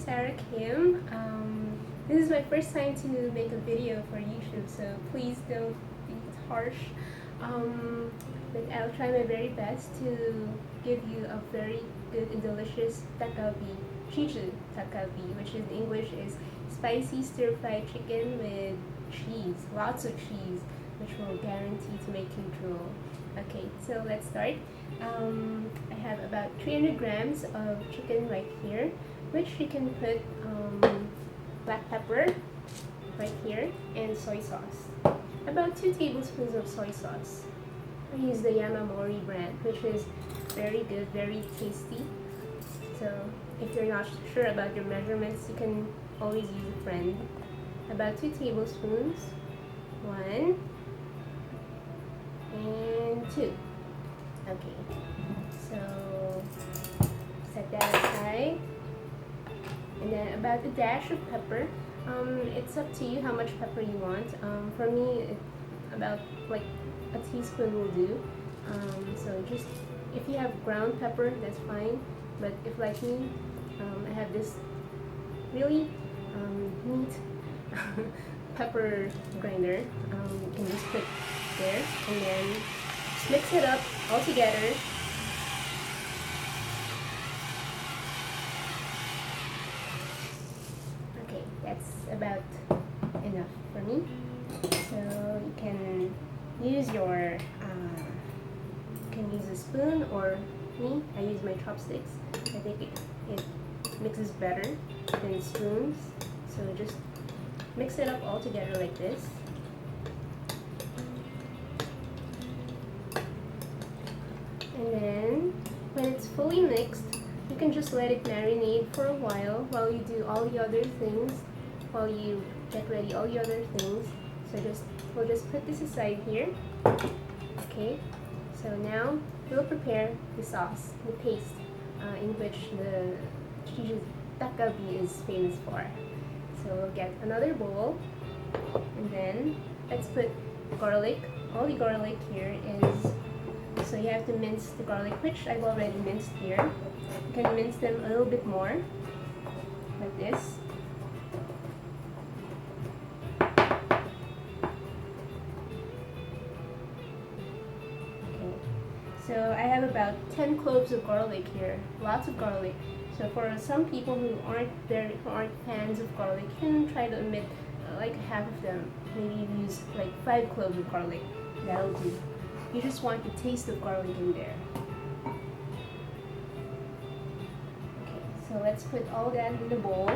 Sarah Kim. This is my first time to make a video for YouTube, so please don't be harsh. But I'll try my very best to give you a very good and delicious dakgalbi, Chijeu Dakgalbi, which in English is spicy stir-fried chicken with cheese, lots of cheese, which will guarantee to make you drool. Okay, so let's start. I have about 300 grams of chicken right here, which you can put black pepper right here and soy sauce. About 2 tablespoons of soy sauce. I use the Yamamori brand, which is very good, very tasty. So if you're not sure about your measurements, you can always use a friend. About 2 tablespoons. 1 and 2. Okay, so set that aside. And then about a dash of pepper. It's up to you how much pepper you want. For me, about like a teaspoon will do. So just if you have ground pepper, that's fine. But if like me, I have this really neat pepper grinder. You can just put there and then just mix it up all together. Okay, that's about enough for me. So you can use your a spoon, or me, I use my chopsticks. I think it mixes better than spoons. So just mix it up all together like this. And then when it's fully mixed, you can just let it marinate for a while you do all the other things, while you get ready all the other things. So we'll just put this aside here. Okay, so now we'll prepare the sauce, the paste, in which the Chijeu Dakgalbi is famous for. So we'll get another bowl, and then let's put garlic. All the garlic here is, so you have to mince the garlic, which I've already minced here. You can mince them a little bit more, like this. So I have about 10 cloves of garlic here, lots of garlic. So for some people who aren't fans of garlic, you can try to omit like half of them. Maybe use like 5 cloves of garlic. That'll do. You just want the taste of garlic in there. Okay, so let's put all that in the bowl.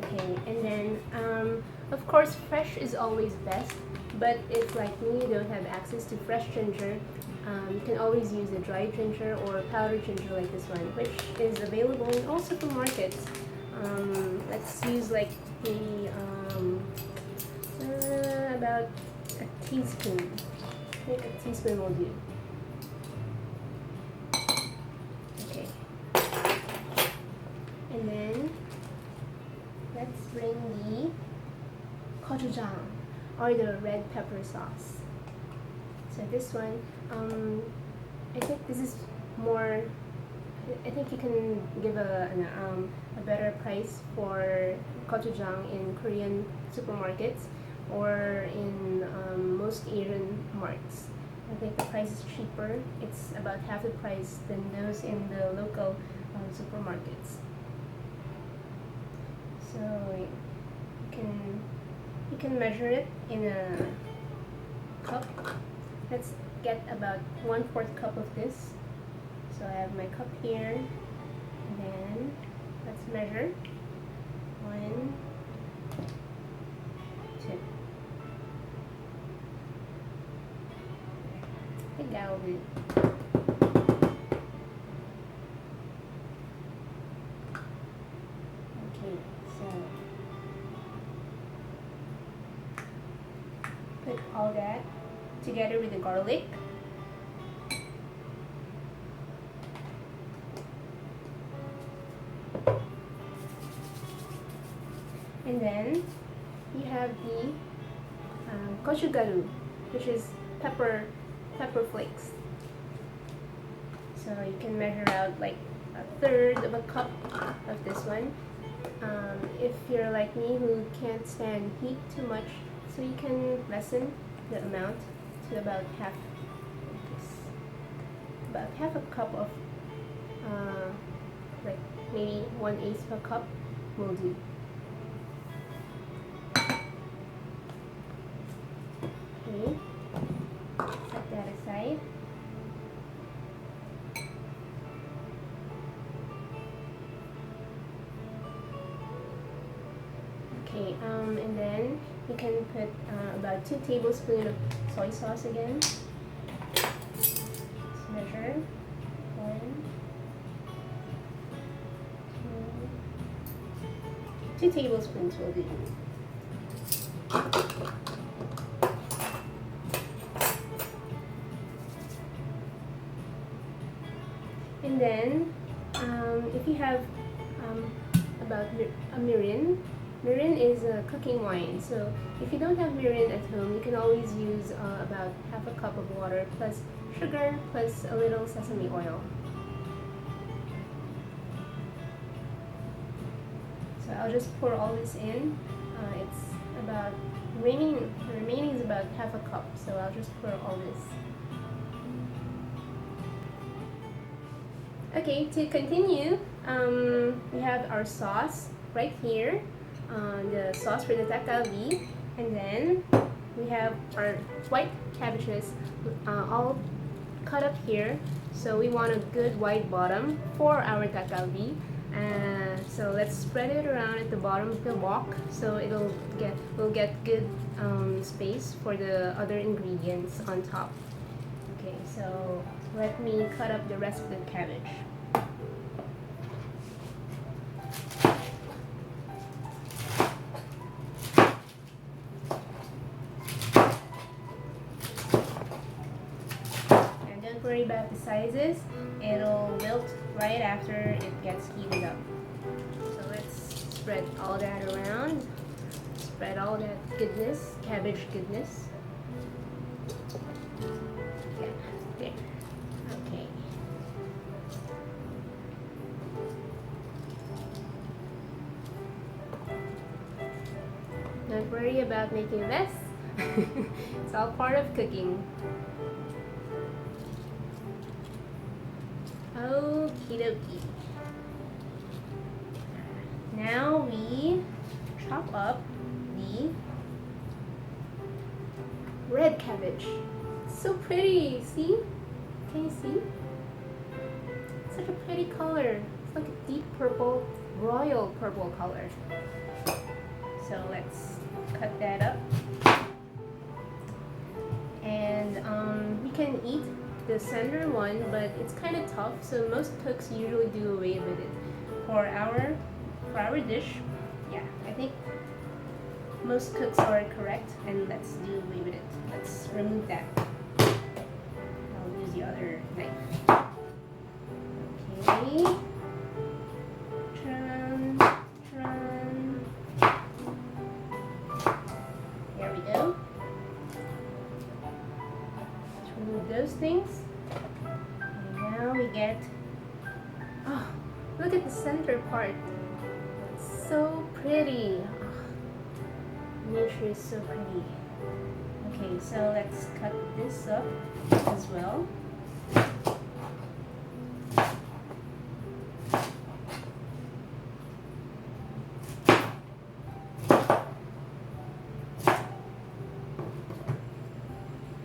Okay, and then of course fresh is always best, but if like me you don't have access to fresh ginger, you can always use a dried ginger or powdered ginger like this one, which is available in all supermarkets. Let's use like maybe about a teaspoon. I think a teaspoon will do. Okay, and then let's bring the gochujang, or the red pepper sauce. So this one, I think this is more, I think you can give a better price for gochujang in Korean supermarkets or in most Asian marts. I think the price is cheaper. It's about half the price than those in the local supermarkets. So you can measure it in a cup. Let's get about 1/4 cup of this. So I have my cup here, and then let's measure. 1, 2. I think that'll do. Okay, so put all that together with the garlic. And then you have the gochugaru. which is pepper flakes. So you can measure out like a third of a cup of this one. If you're like me who can't stand heat too much, so you can lessen the amount to about half a cup of like maybe 1/8 of a cup will do. Okay, set that aside. Okay, and then you can put about 2 tablespoons of soy sauce again. Let's measure 1, 2 tablespoons will do. And then, if you have about a mirin. Mirin is a cooking wine, so if you don't have mirin at home, you can always use about half a cup of water plus sugar plus a little sesame oil. So I'll just pour all this in. It's about the remaining is about half a cup, so I'll just pour all this. Okay, to continue, we have our sauce right here. The sauce for the dakgalbi, and then we have our white cabbages all cut up here. So we want a good wide bottom for our dakgalbi. So let's spread it around at the bottom of the wok, so we'll get good space for the other ingredients on top. Okay, so let me cut up the rest of the cabbage. Worry about the sizes, it'll wilt right after it gets heated up. So let's spread all that around, spread all that goodness, cabbage goodness. Yeah, there. Okay. Don't worry about making less. It's all part of cooking. Okie dokie. Now we chop up the red cabbage. It's so pretty, see? Can you see? It's such a pretty color. It's like a deep purple, royal purple color. So let's cut that up. And we can eat the center one, but it's kind of tough, so most cooks usually do away with it. For our dish, yeah, I think most cooks are correct, and let's do away with it. Let's remove that. I'll use the other knife. Okay. There we go. Remove those things, and now we get, oh, look at the center part. It's so pretty. Oh, nature is so pretty. Okay, so let's cut this up as well.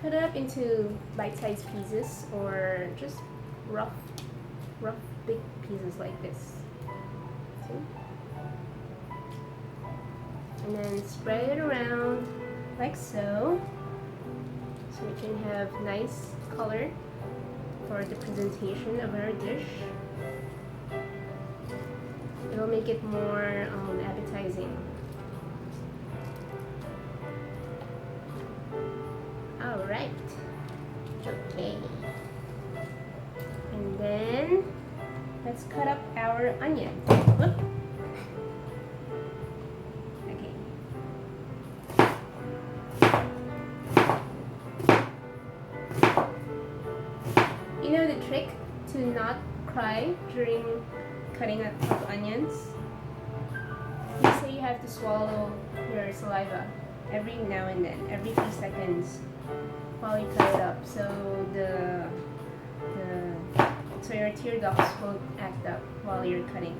Cut it up into bite-sized pieces, or just rough big pieces like this. See? And then spread it around like so we can have nice color for the presentation of our dish. It'll make it more appetizing. Alright, okay, and then let's cut up our onion. Whoop. Okay. trick to not cry during cutting up onions. You say you have to swallow your saliva every now and then, every few seconds while you cut it up, so so your tear ducts won't act up while you're cutting.